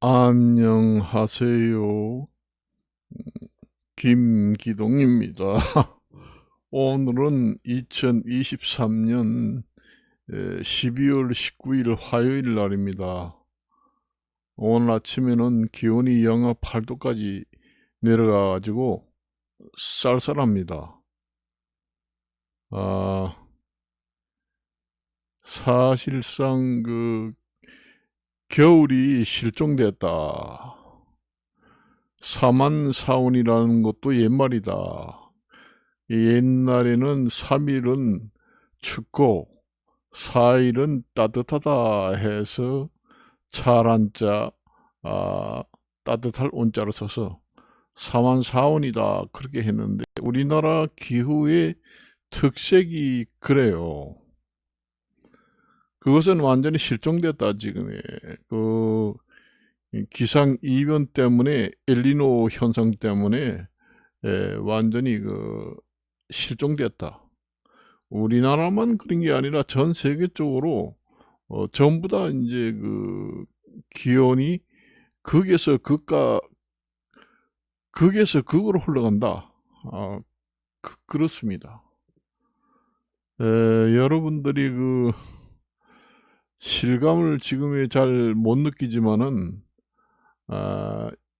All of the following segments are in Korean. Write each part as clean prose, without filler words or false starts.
안녕하세요. 김기동입니다. 오늘은 2023년 12월 19일 화요일 날입니다. 오늘 아침에는 기온이 영하 8도까지 내려가가지고 쌀쌀합니다. 사실상 겨울이 실종됐다. 사만사온이라는 것도 옛말이다. 옛날에는 3일은 춥고 4일은 따뜻하다 해서 찰한자 따뜻할 온자로 써서 사만사온이다 그렇게 했는데, 우리나라 기후의 특색이 그래요. 그것은 완전히 실종됐다. 지금의 기상이변 때문에, 엘니노 현상 때문에 완전히 실종됐다. 우리나라만 그런 게 아니라 전 세계적으로 전부 다 이제 기온이 극에서 극으로 흘러간다. 그렇습니다. 여러분들이 실감을 지금에 잘 못 느끼지만은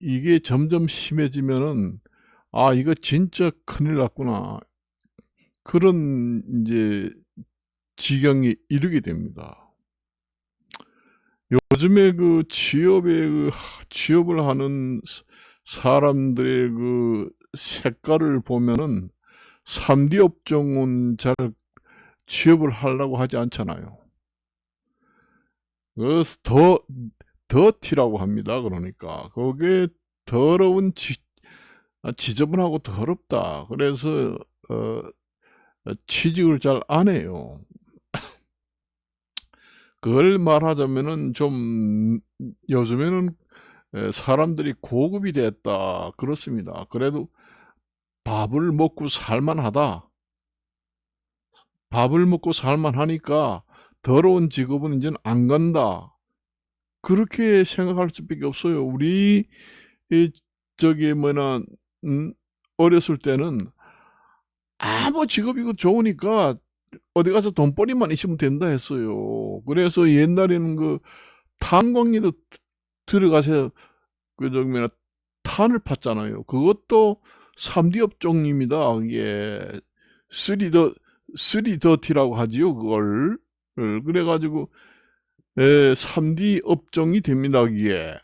이게 점점 심해지면은 이거 진짜 큰일 났구나, 그런 이제 지경에 이르게 됩니다. 요즘에 취업을 하는 사람들의 색깔을 보면은 3D 업종은 잘 취업을 하려고 하지 않잖아요. 그래서 더티라고 합니다. 그러니까 그게 더러운 지저분하고 더럽다. 그래서 취직을 잘 안 해요. 그걸 말하자면은 좀 요즘에는 사람들이 고급이 됐다 그렇습니다. 그래도 밥을 먹고 살만하다. 밥을 먹고 살만하니까 더러운 직업은 이제는 안 간다. 그렇게 생각할 수밖에 없어요. 우리 어렸을 때는 아무 직업이고 좋으니까 어디 가서 돈벌이만 있으면 된다 했어요. 그래서 옛날에는 탄광에도 들어가서 탄을 팠잖아요. 그것도 3D 업종입니다. 이게 3더티라고 하지요, 그걸. 그래가지고 3D 업종이 됩니다. 이게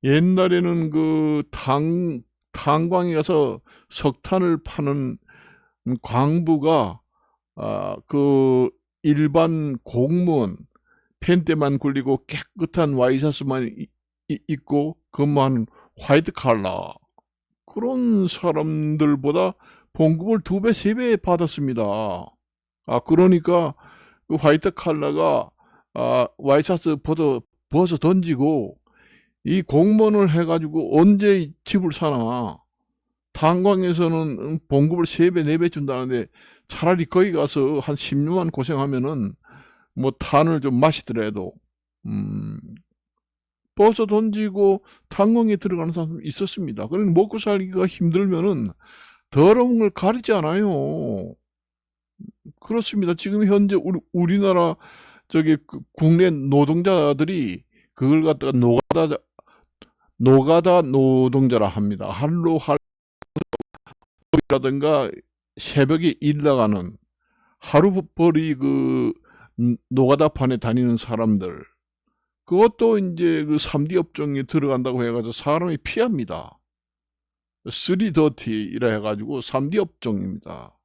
옛날에는 탄광에 가서 석탄을 파는 광부가 일반 공무원 펜대만 굴리고 깨끗한 와이셔츠만 입고 근무하는 화이트 칼라, 그런 사람들보다 봉급을 2배, 3배 받았습니다. 그러니까 그 화이트 칼라가 와이셔츠 벗어 던지고 이 공무원을 해가지고 언제 집을 사나. 탄광에서는 봉급을 3배, 4배 준다는데 차라리 거기 가서 한 10년만 고생하면은 뭐 탄을 좀 마시더라도 벗어 던지고 탄광에 들어가는 사람 있었습니다. 그러니 먹고 살기가 힘들면은 더러운 걸 가리지 않아요. 그렇습니다. 지금 현재 우리나라 국내 노동자들이 그걸 갖다가 노가다 노동자라 합니다. 하루라든가 새벽에 일 나가는 하루벌이 노가다판에 다니는 사람들, 그것도 이제 3D 업종에 들어간다고 해가지고 사람이 피합니다. 3더티이라 해가지고 3D 업종입니다.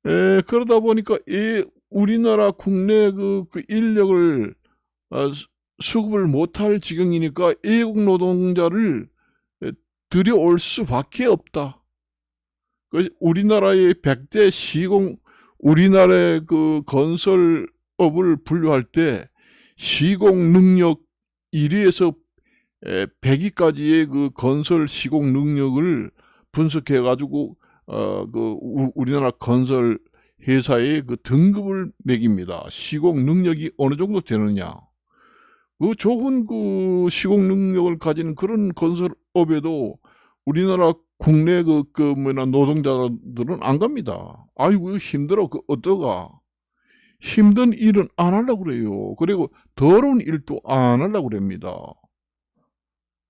그러다 보니까 우리나라 국내 인력을 수급을 못할 지경이니까 외국 노동자를 들여올 수밖에 없다. 우리나라의 100대 우리나라의 건설업을 분류할 때 시공 능력 1위에서 100위까지의 건설 시공 능력을 분석해 가지고 우리나라 건설 회사의 등급을 매깁니다. 시공 능력이 어느 정도 되느냐. 그 좋은 그 시공 능력을 가진 그런 건설업에도 우리나라 국내 노동자들은 안 갑니다. 아이고 힘들어 어떠가. 힘든 일은 안 하려고 그래요. 그리고 더러운 일도 안 하려고 그럽니다.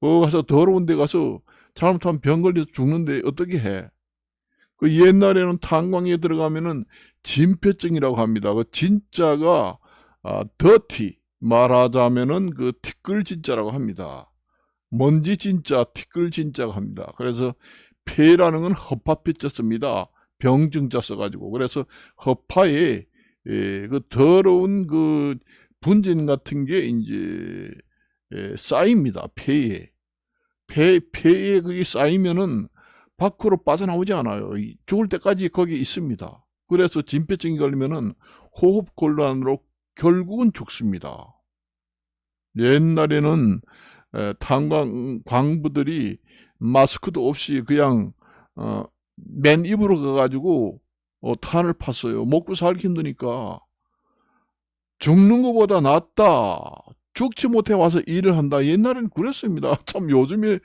가서 더러운 데 가서 잘못하면 병 걸려서 죽는데 어떻게 해? 그 옛날에는 탄광에 들어가면은 진폐증이라고 합니다. 그 진짜가 더티 말하자면은 그 티끌 진짜라고 합니다. 먼지 진짜, 티끌 진짜가 합니다. 그래서 폐라는 건 허파피자 씁니다. 병증자 써가지고. 그래서 허파에 그 더러운 그 분진 같은 게 이제 쌓입니다. 폐에. 폐에 그게 쌓이면은 밖으로 빠져나오지 않아요. 죽을 때까지 거기 있습니다. 그래서 진폐증이 걸리면은 호흡 곤란으로 결국은 죽습니다. 옛날에는 광부들이 마스크도 없이 그냥 맨 입으로 가가지고 탄을 팠어요. 먹고 살기 힘드니까. 죽는 것보다 낫다. 죽지 못해 와서 일을 한다. 옛날에는 그랬습니다. 참 요즘에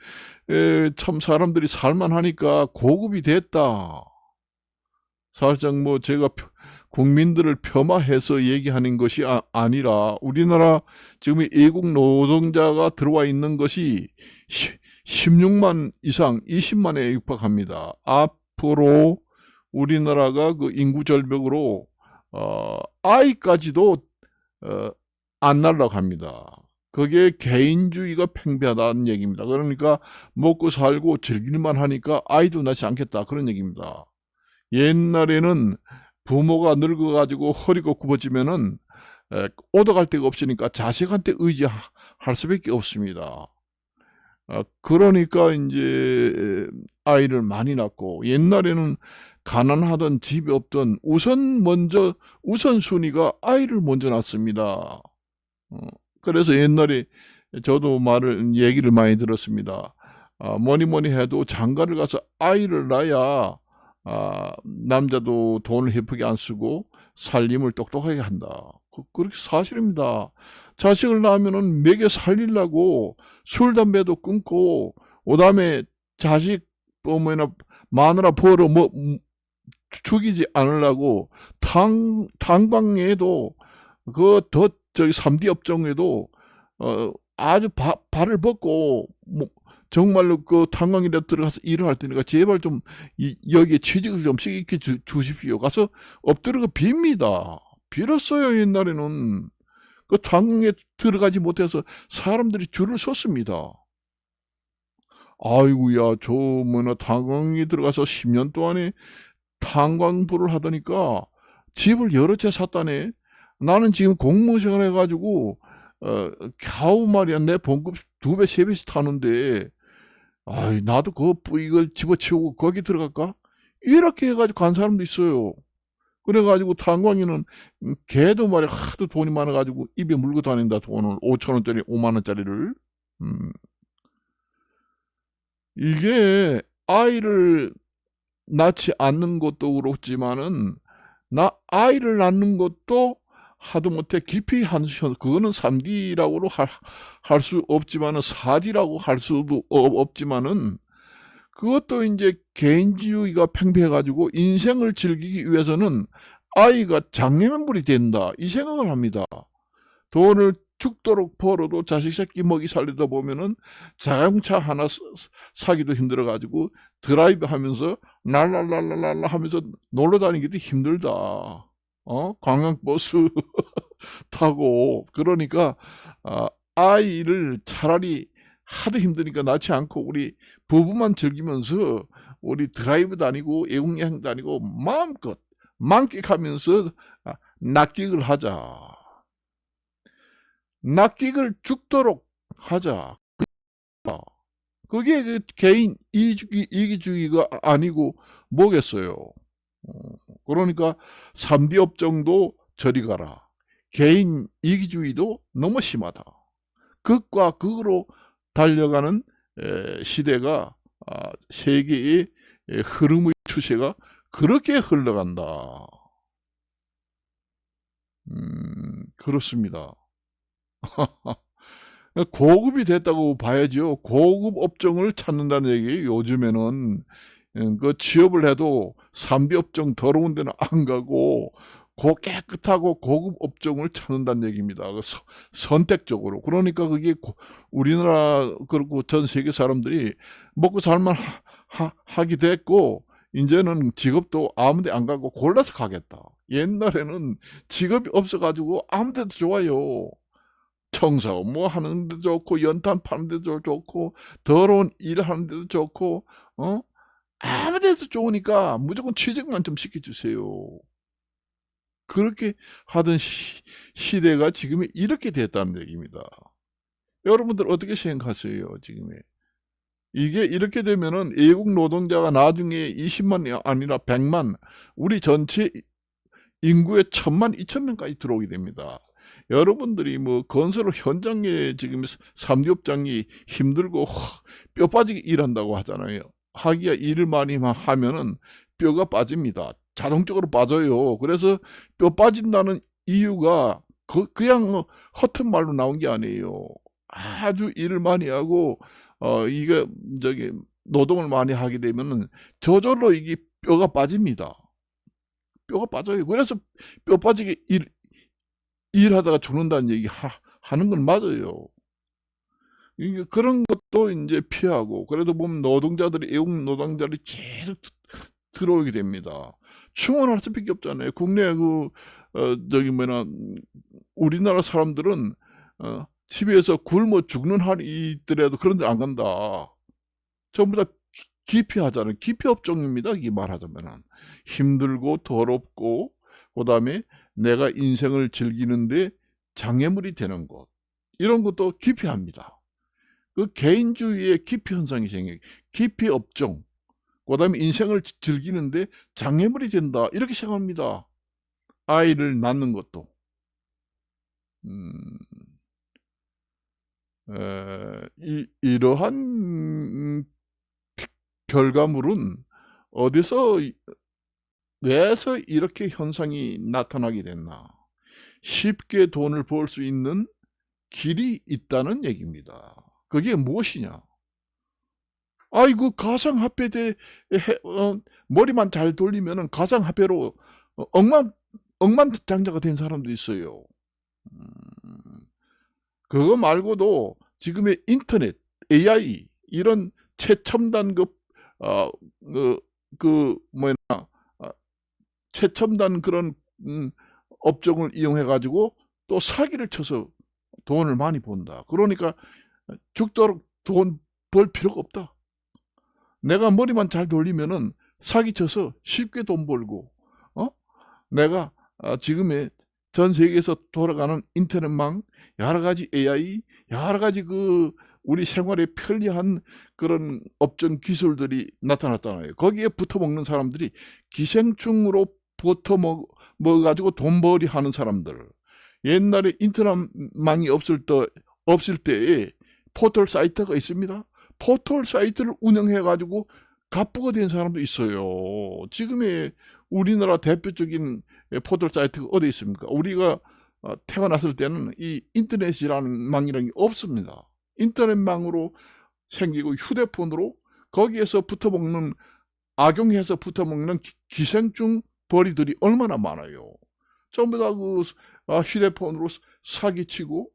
참 사람들이 살만하니까 고급이 됐다. 사실상 뭐 제가 국민들을 폄하해서 얘기하는 것이 아니라 우리나라 지금 외국 노동자가 들어와 있는 것이 16만 이상 20만에 육박합니다. 앞으로 우리나라가 그 인구 절벽으로 아이까지도 안 날라갑니다. 그게 개인주의가 팽배하다는 얘기입니다. 그러니까 먹고 살고 즐길만 하니까 아이도 낳지 않겠다 그런 얘기입니다. 옛날에는 부모가 늙어가지고 허리가 굽어지면은 오덕할 데가 없으니까 자식한테 의지할 수밖에 없습니다. 그러니까 이제 아이를 많이 낳고 옛날에는 가난하던 집이 없던 우선순위가 아이를 먼저 낳습니다. 그래서 옛날에 저도 얘기를 많이 들었습니다. 뭐니 해도 장가를 가서 아이를 낳아야 남자도 돈을 헤프게 안 쓰고 살림을 똑똑하게 한다. 그렇게 사실입니다. 자식을 낳으면은 먹여 살리려고 술, 담배도 끊고, 그 다음에 자식, 마누라 벌어 죽이지 않으려고 탄광에도 저기 3D 업종에도 아주 발을 벗고 정말로 그 탄광일에 들어가서 일을 할 테니까 제발 좀 여기에 취직을 좀 시켜 주십시오. 가서 엎드려가 빕니다. 빌었어요. 옛날에는 그 탄광에 들어가지 못해서 사람들이 줄을 섰습니다. 아이고야 저 탄광에 들어가서 10년 동안에 탄광부를 하다니까 집을 여러 채 샀다네. 나는 지금 공무생활 해가지고 겨우 말이야 내 봉급 2배 3배씩 타는데 아이 나도 이걸 집어치우고 거기 들어갈까? 이렇게 해가지고 간 사람도 있어요. 그래가지고 탄광이는 걔도 말이야 하도 돈이 많아가지고 입에 물고 다닌다. 돈을 5천원짜리 5만원짜리를. 이게 아이를 낳지 않는 것도 그렇지만은 아이를 낳는 것도 하다못해 깊이 그거는 3D라고 할 수 없지만은 4D라고 할 수도 없지만은 그것도 이제 개인주의가 팽배해가지고 인생을 즐기기 위해서는 아이가 장애물이 된다 이 생각을 합니다. 돈을 죽도록 벌어도 자식 새끼 먹이 살리다 보면은 자동차 하나 사기도 힘들어가지고 드라이브 하면서 랄랄랄랄라 하면서 놀러 다니기도 힘들다. 관광버스 타고. 그러니까 아이를 차라리 하도 힘드니까 낳지 않고 우리 부부만 즐기면서 우리 드라이브 다니고 외국여행 다니고 마음껏 만끽하면서 낚익을 하자. 낚익을 죽도록 하자. 그게 개인 이기주의가 아니고 뭐겠어요. 그러니까 3D 업종도 저리 가라. 개인 이기주의도 너무 심하다. 극과 극으로 달려가는 시대가 세계의 흐름의 추세가 그렇게 흘러간다. 그렇습니다. 고급이 됐다고 봐야죠. 고급 업종을 찾는다는 얘기예요. 요즘에는 그 취업을 해도 3D 업종 더러운 데는 안 가고 깨끗하고 고급 업종을 찾는다는 얘기입니다. 선택적으로. 그러니까 그게 우리나라 그리고 전 세계 사람들이 먹고 살만 하게 됐고, 이제는 직업도 아무 데 안 가고 골라서 가겠다. 옛날에는 직업이 없어가지고 아무 데도 좋아요. 청소 뭐 하는 데도 좋고, 연탄 파는 데도 좋고, 더러운 일 하는 데도 좋고, 아무 데도 좋으니까 무조건 취직만 좀 시켜주세요. 그렇게 하던 시대가 지금 이렇게 됐다는 얘기입니다. 여러분들 어떻게 생각하세요, 지금에? 이게 이렇게 되면은 외국 노동자가 나중에 20만이 아니라 100만, 우리 전체 인구의 1000만, 2000명까지 들어오게 됩니다. 여러분들이 뭐 건설 현장에 지금 3D 업장이 힘들고 뼈 빠지게 일한다고 하잖아요. 하기야 일을 많이 하면은 뼈가 빠집니다. 자동적으로 빠져요. 그래서 뼈 빠진다는 이유가 그냥 허튼 말로 나온 게 아니에요. 아주 일을 많이 하고 이게 저기 노동을 많이 하게 되면은 저절로 이게 뼈가 빠집니다. 뼈가 빠져요. 그래서 뼈 빠지게 일하다가 죽는다는 얘기 하는 건 맞아요. 이게 그런 것도 이제 피하고, 그래도 보면 노동자들이, 외국 노동자들이 계속 들어오게 됩니다. 충원할 수밖에 없잖아요. 국내 저기 뭐냐, 우리나라 사람들은 집에서 굶어 죽는 한이 있더라도 그런 데 안 간다. 전부 다 기피하잖아요. 기피업종입니다. 이게 말하자면은. 힘들고 더럽고, 그 다음에 내가 인생을 즐기는데 장애물이 되는 것. 이런 것도 기피합니다. 그 개인주의의 기피 현상이 생겨요. 기피업종. 그 다음에 인생을 즐기는데 장애물이 된다. 이렇게 생각합니다. 아이를 낳는 것도. 이러한 결과물은 어디서, 왜서 이렇게 현상이 나타나게 됐나? 쉽게 돈을 벌 수 있는 길이 있다는 얘기입니다. 그게 무엇이냐? 아이고, 가상화폐 머리만 잘 돌리면은 가상화폐로 억만장자가 된 사람도 있어요. 그거 말고도 지금의 인터넷, AI, 이런 최첨단 뭐냐, 최첨단 그런 업종을 이용해 가지고 또 사기를 쳐서 돈을 많이 번다. 그러니까 죽도록 돈 벌 필요가 없다. 내가 머리만 잘 돌리면은 사기쳐서 쉽게 돈 벌고, 내가 지금의 전 세계에서 돌아가는 인터넷망, 여러 가지 AI, 여러 가지 우리 생활에 편리한 그런 업종 기술들이 나타났잖아요. 거기에 붙어먹는 사람들이 기생충으로 붙어먹어가지고 돈벌이 하는 사람들. 옛날에 인터넷망이 없을 때에 포털 사이트가 있습니다. 포털 사이트를 운영해가지고 갑부가 된 사람도 있어요. 지금의 우리나라 대표적인 포털 사이트가 어디 있습니까? 우리가 태어났을 때는 이 인터넷이라는 망이라는 게 없습니다. 인터넷망으로 생기고 휴대폰으로 거기에서 붙어먹는, 악용해서 붙어먹는 기생충 벌이들이 얼마나 많아요. 전부 다 휴대폰으로 사기치고,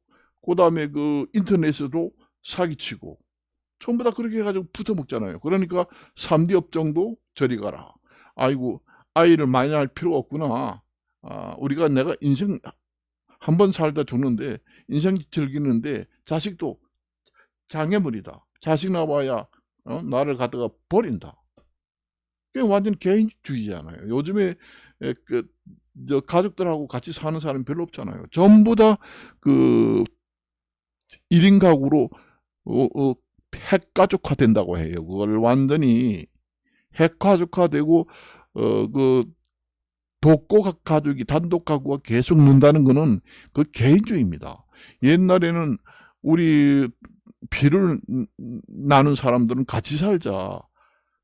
그 다음에 인터넷으로 사기치고, 전부 다 그렇게 해가지고 붙어먹잖아요. 그러니까 3D 업종도 저리 가라. 아이고, 아이를 많이 할 필요가 없구나. 내가 인생 한 번 살다 죽는데, 인생 즐기는데 자식도 장애물이다. 자식 나와야 나를 갖다가 버린다. 그게 완전 개인주의잖아요. 요즘에 가족들하고 같이 사는 사람이 별로 없잖아요. 전부 다 1인 가구로 핵가족화 된다고 해요. 그걸 완전히 핵가족화되고 독고 가족이, 단독 가구가 계속 는다는 거는 그 개인주의입니다. 옛날에는 우리 피를 나눈 사람들은 같이 살자.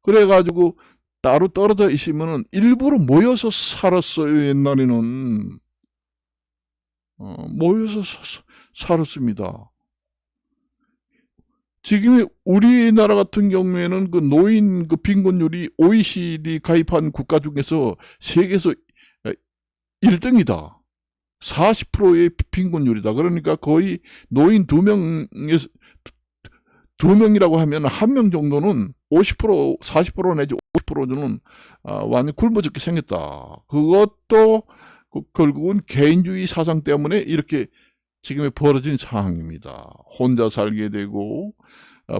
그래가지고 따로 떨어져 있으면은 일부러 모여서 살았어요. 옛날에는 모여서 살았습니다. 지금 우리나라 같은 경우에는 그 노인 그 빈곤율이 OECD 가입한 국가 중에서 세계에서 1등이다. 40%의 빈곤율이다. 그러니까 거의 노인 2명에서 2명이라고 하면 1명 정도는 50%, 40% 내지 50%는 완전 굶어 죽게 생겼다. 그것도 결국은 개인주의 사상 때문에 이렇게 지금의 벌어진 상황입니다. 혼자 살게 되고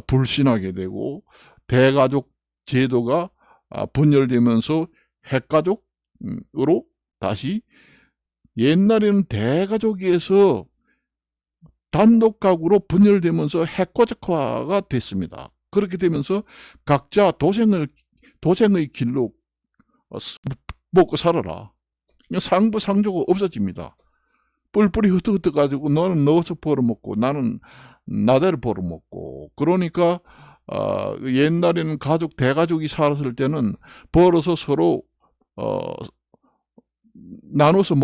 불신하게 되고 대가족 제도가 분열되면서 핵가족으로 다시 옛날에는 대가족에서 단독 가구로 분열되면서 핵가족화가 됐습니다. 그렇게 되면서 각자 도생의 길로 먹고 살아라. 상부상조가 없어집니다. 뿔뿔이 흩어져 가지고 너는 넣어서 벌어먹고 나는 나대로 벌어먹고. 그러니까 옛날에는 대가족이 살았을 때는 벌어서 서로 나눠서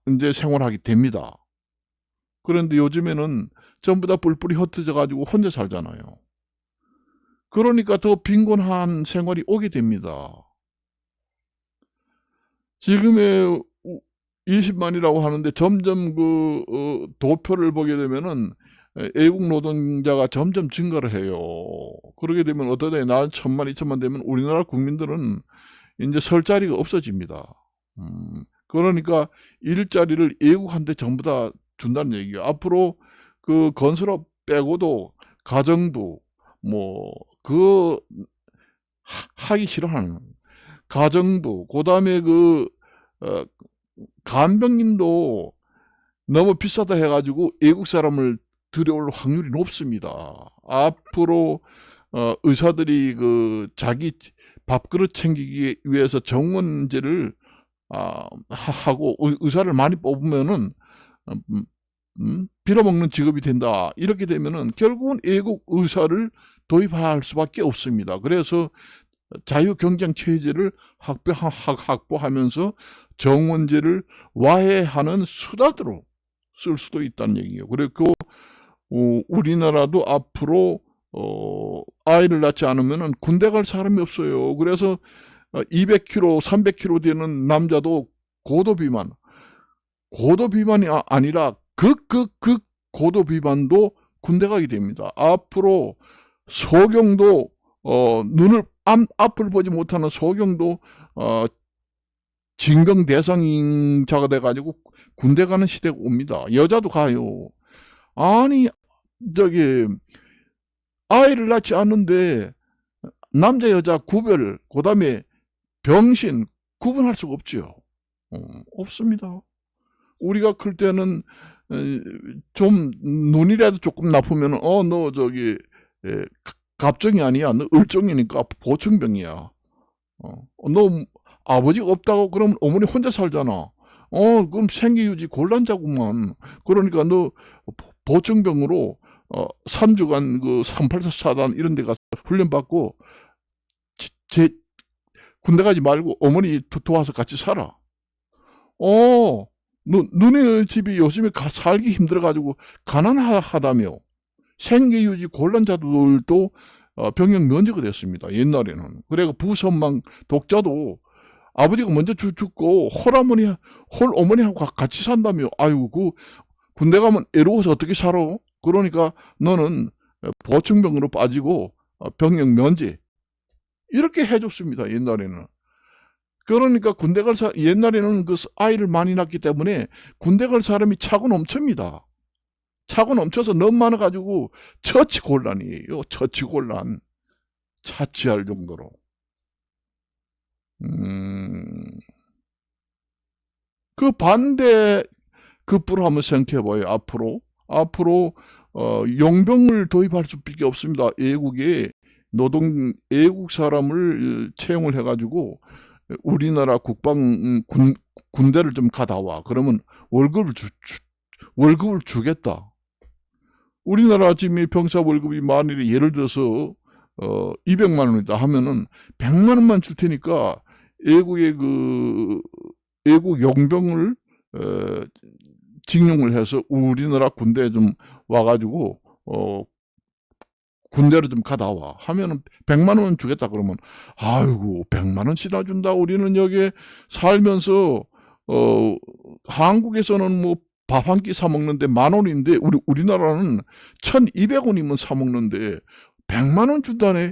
이제 생활하게 됩니다. 그런데 요즘에는 전부 다 뿔뿔이 흩어져 가지고 혼자 살잖아요. 그러니까 더 빈곤한 생활이 오게 됩니다. 지금의 20만이라고 하는데 점점 도표를 보게 되면은 외국 노동자가 점점 증가를 해요. 그러게 되면 어떠다 나 1,000만, 2,000만 되면 우리나라 국민들은 이제 설 자리가 없어집니다. 그러니까 일자리를 외국한테 전부 다 준다는 얘기예요. 앞으로 그 건설업 빼고도 가정부 하기 싫어하는 가정부, 그다음에 간병인도 너무 비싸다 해가지고 외국 사람을 들여올 확률이 높습니다. 앞으로 의사들이 자기 밥그릇 챙기기 위해서 정원제를 하고 의사를 많이 뽑으면은 빌어먹는 직업이 된다. 이렇게 되면은 결국은 외국 의사를 도입할 수밖에 없습니다. 그래서 자유경쟁 체제를 확보하면서 정원제를 와해하는 수단으로 쓸 수도 있다는 얘기예요. 그리고 우리나라도 앞으로 아이를 낳지 않으면 군대 갈 사람이 없어요. 그래서 200kg, 300kg 되는 남자도 고도비만이 아니라 극 고도비만도 군대 가게 됩니다. 앞으로 소경도 앞을 보지 못하는 소경도 징병 대상자가 돼가지고 군대 가는 시대가 옵니다. 여자도 가요. 아니 아이를 낳지 않는데 남자 여자 구별, 그다음에 병신 구분할 수가 없죠. 없습니다. 우리가 클 때는 좀 눈이라도 조금 나쁘면 너 갑종이 아니야. 너 을종이니까 보충병이야. 너 아버지가 없다고 그러면 어머니 혼자 살잖아. 그럼 생계유지 곤란자구만. 그러니까 너 보충병으로 3주간 384 사단 이런 데 가서 훈련받고 군대 가지 말고 어머니 도와서 같이 살아. 너네 집이 요즘에 살기 힘들어가지고 가난하다며. 생계유지 곤란자들도 병역 면제가 됐습니다. 옛날에는. 그래가 부선망 독자도 아버지가 먼저 죽고 홀 어머니하고 같이 산다며. 아이고 군대 가면 애로워서 어떻게 살아? 그러니까 너는 보충병으로 빠지고 병역 면제 이렇게 해줬습니다. 옛날에는. 그러니까 옛날에는 아이를 많이 낳기 때문에 군대 갈 사람이 차고 넘칩니다. 차고 넘쳐서 너무 많아가지고 처치곤란이에요. 처치곤란. 자취할 정도로. 그 반대 급부로 한번 생각해봐요. 앞으로 용병을 도입할 수밖에 없습니다. 외국에 외국 사람을 채용을 해가지고 우리나라 군대를 좀 가다와. 그러면 월급을 주겠다. 우리나라 지금 병사 월급이 만일에 예를 들어서 200만 원이다 하면은 100만 원만 줄 테니까 외국의 외국 용병을 징용을 해서 우리나라 군대에 좀 와가지고 군대로 좀 갔다 와 하면은 100만 원 주겠다 그러면 아이고 100만 원씩이나 준다. 우리는 여기에 살면서 한국에서는 뭐 밥 한 끼 사 먹는데 10,000원인데 우리나라는 1,200원이면 사 먹는데 100만 원 준다네.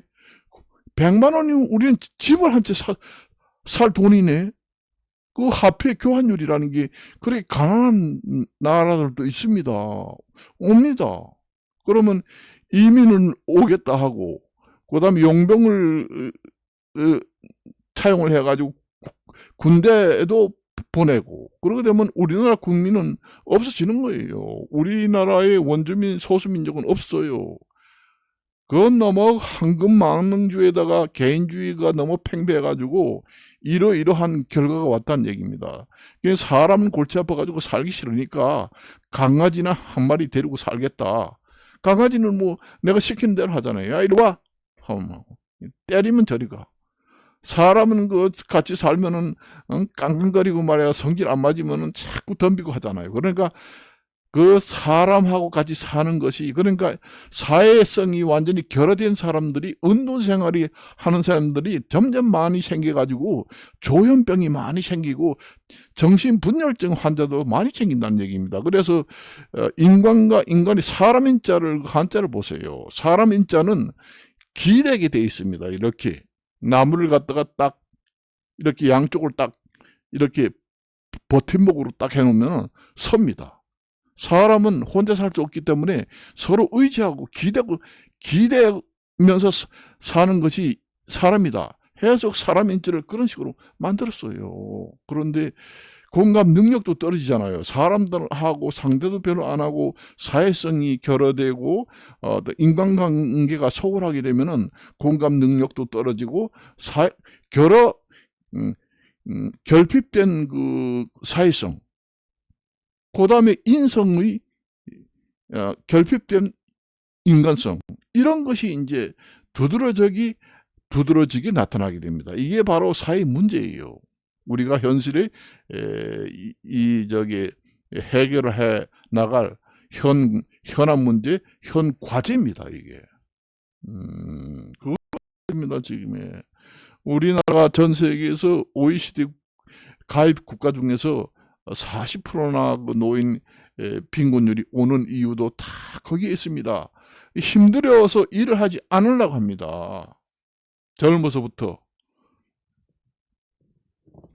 100만 원이면 우리는 집을 한 채 살 돈이네. 그 화폐 교환율이라는 게 그렇게 가난한 나라들도 있습니다. 옵니다. 그러면 이민을 오겠다 하고 그다음에 용병을 차용을 해가지고 군대에도 보내고 그러게 되면 우리나라 국민은 없어지는 거예요. 우리나라의 원주민 소수민족은 없어요. 그건 너무 황금망능주의에다가 개인주의가 너무 팽배해가지고 이러이러한 결과가 왔다는 얘기입니다. 사람은 골치 아파가지고 살기 싫으니까 강아지나 한 마리 데리고 살겠다. 강아지는 뭐 내가 시키는 대로 하잖아요. 야 이리 와 하면 때리면 저리 가. 사람은 그 같이 살면은 깡깡거리고 말이야 성질 안 맞으면은 자꾸 덤비고 하잖아요. 그러니까 그 사람하고 같이 사는 것이 그러니까 사회성이 완전히 결여된 사람들이 운동생활이 하는 사람들이 점점 많이 생겨가지고 조현병이 많이 생기고 정신분열증 환자도 많이 생긴다는 얘기입니다. 그래서 인간과 인간이 사람 인자를 한자를 보세요. 사람 인자는 기대게 돼 있습니다. 이렇게 나무를 갖다가 딱 이렇게 양쪽을 딱 이렇게 버팀목으로 딱 해놓으면 섭니다. 사람은 혼자 살 수 없기 때문에 서로 의지하고 기대면서 사는 것이 사람이다. 해석 사람 인지를 그런 식으로 만들었어요. 그런데 공감 능력도 떨어지잖아요. 사람들하고 상대도 별로 안 하고 사회성이 결여되고 인간관계가 소홀하게 되면은 공감 능력도 떨어지고 결핍된 그 사회성, 그 다음에 인성의 결핍된 인간성, 이런 것이 이제 두드러지게 나타나게 됩니다. 이게 바로 사회 문제예요. 우리가 현실에 해결을 해 나갈 현안 문제, 현 과제입니다. 이게 그겁니다. 지금에 우리나라가 전 세계에서 OECD 가입 국가 중에서 40%나 그 노인 빈곤율이 오는 이유도 다 거기에 있습니다. 힘들어서 일을 하지 않으려고 합니다. 젊어서부터.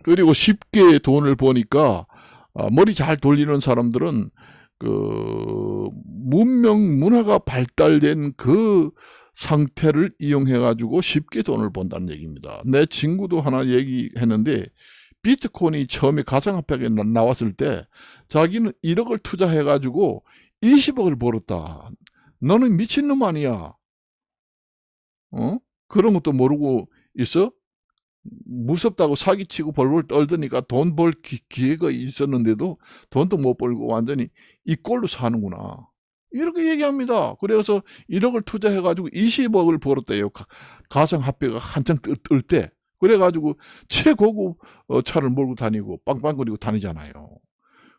그리고 쉽게 돈을 버니까 머리 잘 돌리는 사람들은 그 문화가 발달된 그 상태를 이용해 가지고 쉽게 돈을 번다는 얘기입니다. 내 친구도 하나 얘기했는데 비트코인이 처음에 가상화폐가 나왔을 때 자기는 1억을 투자해 가지고 20억을 벌었다. 너는 미친놈 아니야. 그런 것도 모르고 있어? 무섭다고 사기치고 벌벌 떨더니까 돈 벌 기회가 있었는데도 돈도 못 벌고 완전히 이 꼴로 사는구나. 이렇게 얘기합니다. 그래서 1억을 투자해가지고 20억을 벌었대요. 가상화폐가 한창 뜰 때. 그래가지고 최고급 차를 몰고 다니고 빵빵거리고 다니잖아요.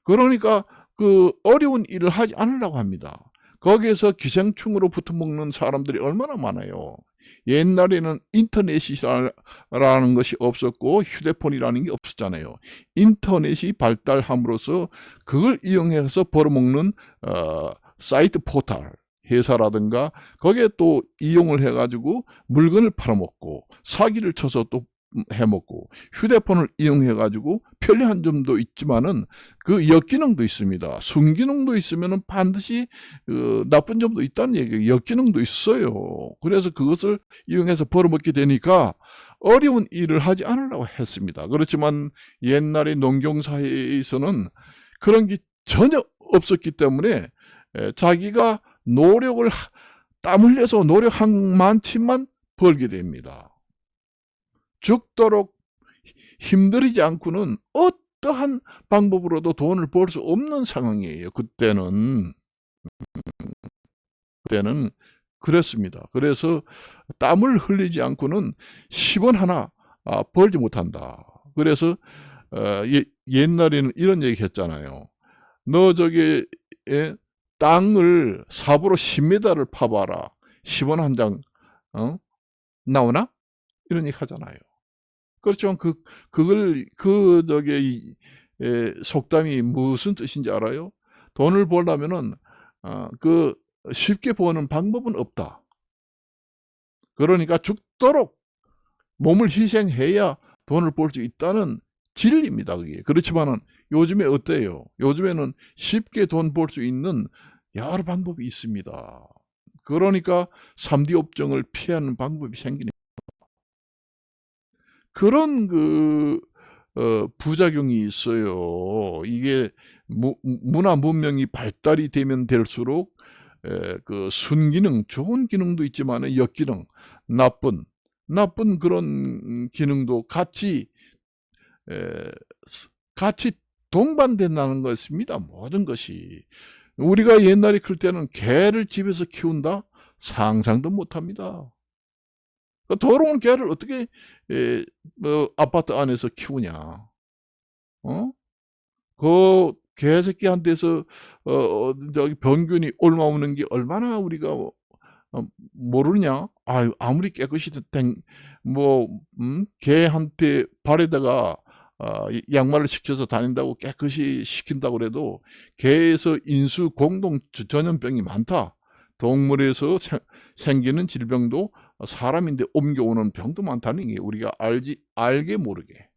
그러니까 그 어려운 일을 하지 않으려고 합니다. 거기에서 기생충으로 붙어먹는 사람들이 얼마나 많아요. 옛날에는 인터넷이라는 것이 없었고 휴대폰이라는 게 없었잖아요. 인터넷이 발달함으로써 그걸 이용해서 벌어먹는 사이트 포털 회사라든가 거기에 또 이용을 해가지고 물건을 팔아먹고 사기를 쳐서 또 해먹고 휴대폰을 이용해가지고 편리한 점도 있지만은 그 역기능도 있습니다. 순기능도 있으면은 반드시 나쁜 점도 있다는 얘기예요. 역기능도 있어요. 그래서 그것을 이용해서 벌어먹게 되니까 어려운 일을 하지 않으려고 했습니다. 그렇지만 옛날의 농경사회에서는 그런 게 전혀 없었기 때문에 자기가 노력을 땀 흘려서 노력한 만치만 벌게 됩니다. 죽도록 힘들이지 않고는 어떠한 방법으로도 돈을 벌 수 없는 상황이에요. 그때는 그랬습니다. 그래서 땀을 흘리지 않고는 10원 하나 벌지 못한다. 그래서 옛날에는 이런 얘기 했잖아요. 너 저기 땅을 삽으로 10m를 파봐라. 10원 한 장 나오나? 이런 얘기 하잖아요. 그렇죠. 그걸 속담이 무슨 뜻인지 알아요? 돈을 벌려면은 쉽게 버는 방법은 없다. 그러니까 죽도록 몸을 희생해야 돈을 벌 수 있다는 진리입니다. 그게. 그렇지만은 요즘에 어때요? 요즘에는 쉽게 돈 벌 수 있는 여러 방법이 있습니다. 그러니까 3D 업종을 피하는 방법이 생기는 그런 부작용이 있어요. 이게 문화 문명이 발달이 되면 될수록 순기능, 좋은 기능도 있지만 역기능, 나쁜 그런 기능도 에, 같이 동반된다는 것입니다. 모든 것이. 우리가 옛날에 클 때는 개를 집에서 키운다? 상상도 못합니다. 더러운 개를 어떻게 아파트 안에서 키우냐? 어? 그 개새끼한테서 저기 병균이 옮아오는 게 얼마나 우리가 모르냐? 아무리 깨끗이 개한테 발에다가 양말을 시켜서 다닌다고 깨끗이 시킨다고 그래도 개에서 인수 공동 전염병이 많다. 동물에서 생기는 질병도 사람인데 옮겨오는 병도 많다는 게 우리가 알게 모르게.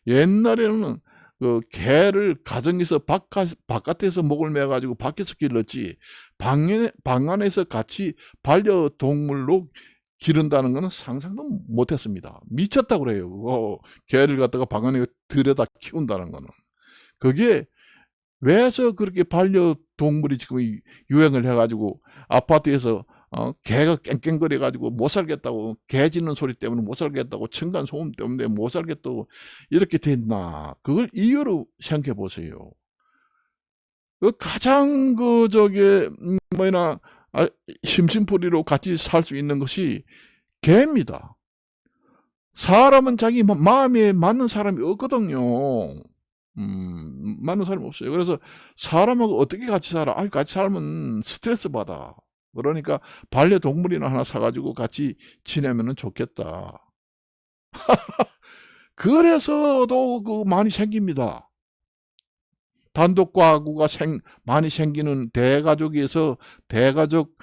옛날에는 개를 가정에서 바깥에서 목을 매가지고 밖에서 길렀지 방 안에서 같이 반려동물로 기른다는 것은 상상도 못했습니다. 미쳤다고 그래요. 개를 갖다가 방 안에 들여다 키운다는 거는. 그게 왜서 그렇게 반려동물이 지금 유행을 해가지고 아파트에서 개가 깽깽거려가지고 못 살겠다고, 개 짖는 소리 때문에 못 살겠다고, 층간소음 때문에 못 살겠다고 이렇게 됐나? 그걸 이유로 생각해 보세요. 가장 심심풀이로 같이 살 수 있는 것이 개입니다. 사람은 자기 마음에 맞는 사람이 없거든요. 맞는 사람이 없어요. 그래서 사람하고 어떻게 같이 살아? 같이 살면 스트레스 받아. 그러니까 반려동물이나 하나 사가지고 같이 지내면 좋겠다. 그래서도 많이 생깁니다. 단독가구가 많이 생기는 대가족에서 대가족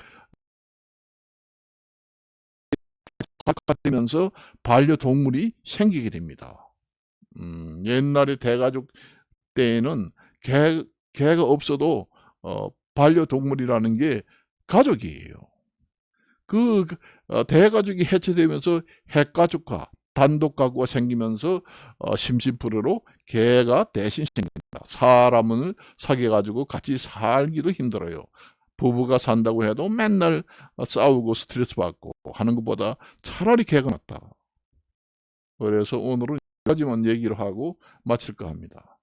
바뀌면서 반려동물이 생기게 됩니다. 옛날에 대가족 때에는 개가 없어도 반려동물이라는 게 가족이에요. 대가족이 해체되면서 핵가족화, 단독가구가 생기면서 심심풀이로 개가 대신 생긴다. 사람을 사귀어가지고 같이 살기도 힘들어요. 부부가 산다고 해도 맨날 싸우고 스트레스 받고 하는 것보다 차라리 개가 낫다. 그래서 오늘은 여기까지만 얘기를 하고 마칠까 합니다.